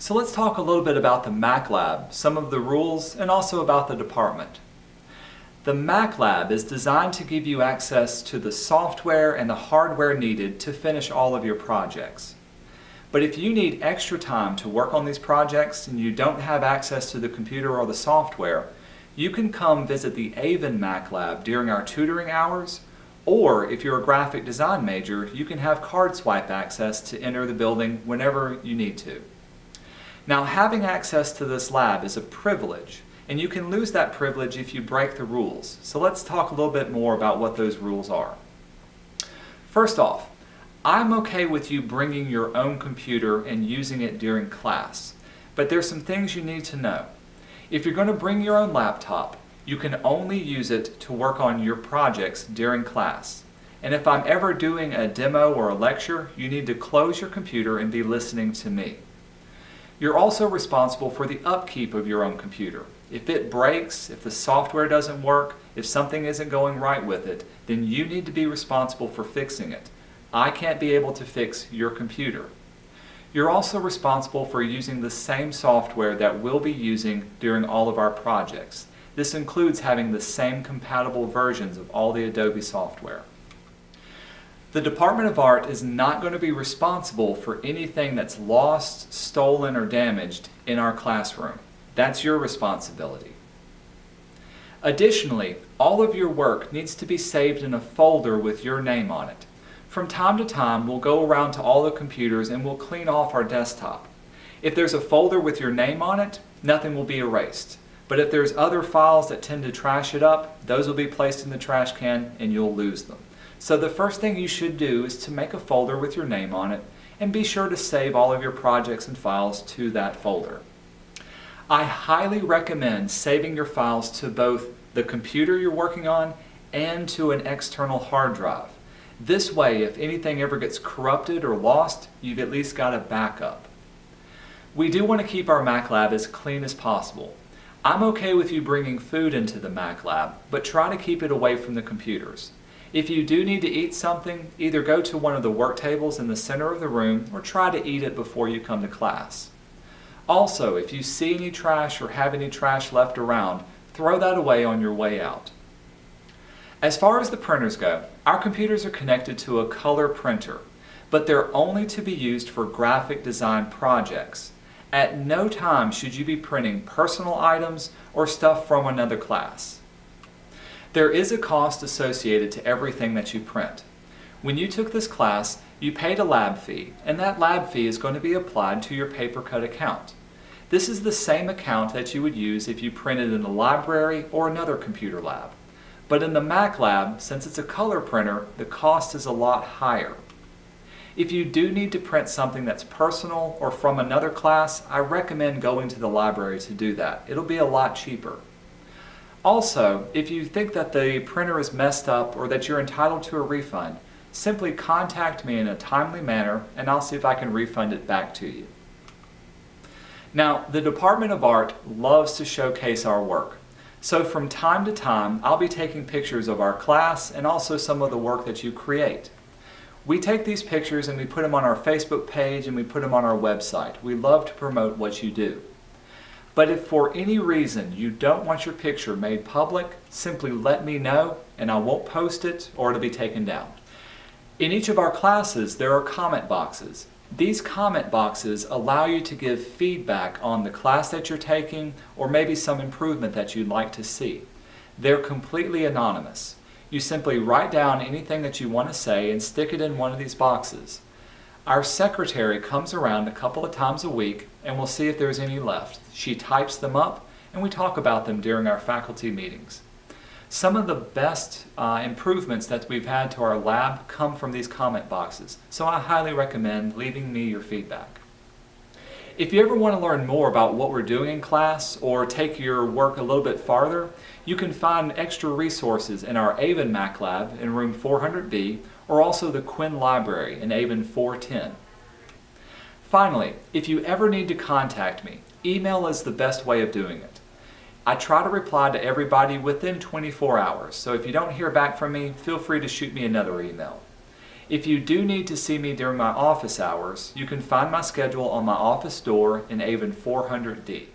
So let's talk a little bit about the MATLAB, some of the rules, and also about the department. The MATLAB is designed to give you access to the software and the hardware needed to finish all of your projects. But if you need extra time to work on these projects and you don't have access to the computer or the software, you can come visit the Avon MATLAB during our tutoring hours, or if you're a graphic design major, you can have card swipe access to enter the building whenever you need to. Now, having access to this lab is a privilege, and you can lose that privilege if you break the rules. So let's talk a little bit more about what those rules are. First off, I'm okay with you bringing your own computer and using it during class, but there's some things you need to know. If you're going to bring your own laptop, you can only use it to work on your projects during class. And if I'm ever doing a demo or a lecture, you need to close your computer and be listening to me. You're also responsible for the upkeep of your own computer. If it breaks, if the software doesn't work, if something isn't going right with it, then you need to be responsible for fixing it. I can't be able to fix your computer. You're also responsible for using the same software that we'll be using during all of our projects. This includes having the same compatible versions of all the Adobe software. The Department of Art is not going to be responsible for anything that's lost, stolen, or damaged in our classroom. That's your responsibility. Additionally, all of your work needs to be saved in a folder with your name on it. From time to time, we'll go around to all the computers and we'll clean off our desktop. If there's a folder with your name on it, nothing will be erased. But if there's other files that tend to trash it up, those will be placed in the trash can and you'll lose them. So the first thing you should do is to make a folder with your name on it and be sure to save all of your projects and files to that folder. I highly recommend saving your files to both the computer you're working on and to an external hard drive. This way, if anything ever gets corrupted or lost, you've at least got a backup. We do want to keep our MATLAB as clean as possible. I'm okay with you bringing food into the MATLAB, but try to keep it away from the computers. If you do need to eat something, either go to one of the work tables in the center of the room or try to eat it before you come to class. Also, if you see any trash or have any trash left around, throw that away on your way out. As far as the printers go, our computers are connected to a color printer, but they're only to be used for graphic design projects. At no time should you be printing personal items or stuff from another class. There is a cost associated to everything that you print. When you took this class, you paid a lab fee, and that lab fee is going to be applied to your paper-cut account. This is the same account that you would use if you printed in a library or another computer lab. But in the MATLAB, since it's a color printer, the cost is a lot higher. If you do need to print something that's personal or from another class, I recommend going to the library to do that. It'll be a lot cheaper. Also, if you think that the printer is messed up or that you're entitled to a refund, simply contact me in a timely manner and I'll see if I can refund it back to you. Now, the Department of Art loves to showcase our work. So from time to time, I'll be taking pictures of our class and also some of the work that you create. We take these pictures and we put them on our Facebook page and we put them on our website. We love to promote what you do. But if for any reason you don't want your picture made public, simply let me know and I won't post it or it'll be taken down. In each of our classes, there are comment boxes. These comment boxes allow you to give feedback on the class that you're taking or maybe some improvement that you'd like to see. They're completely anonymous. You simply write down anything that you want to say and stick it in one of these boxes. Our secretary comes around a couple of times a week and we'll see if there's any left. She types them up and we talk about them during our faculty meetings. Some of the best improvements that we've had to our lab come from these comment boxes, so I highly recommend leaving me your feedback. If you ever want to learn more about what we're doing in class or take your work a little bit farther, you can find extra resources in our Avon MATLAB in room 400B or also the Quinn Library in Avon 410. Finally, if you ever need to contact me, email is the best way of doing it. I try to reply to everybody within 24 hours, so if you don't hear back from me, feel free to shoot me another email. If you do need to see me during my office hours, you can find my schedule on my office door in Avon 400D.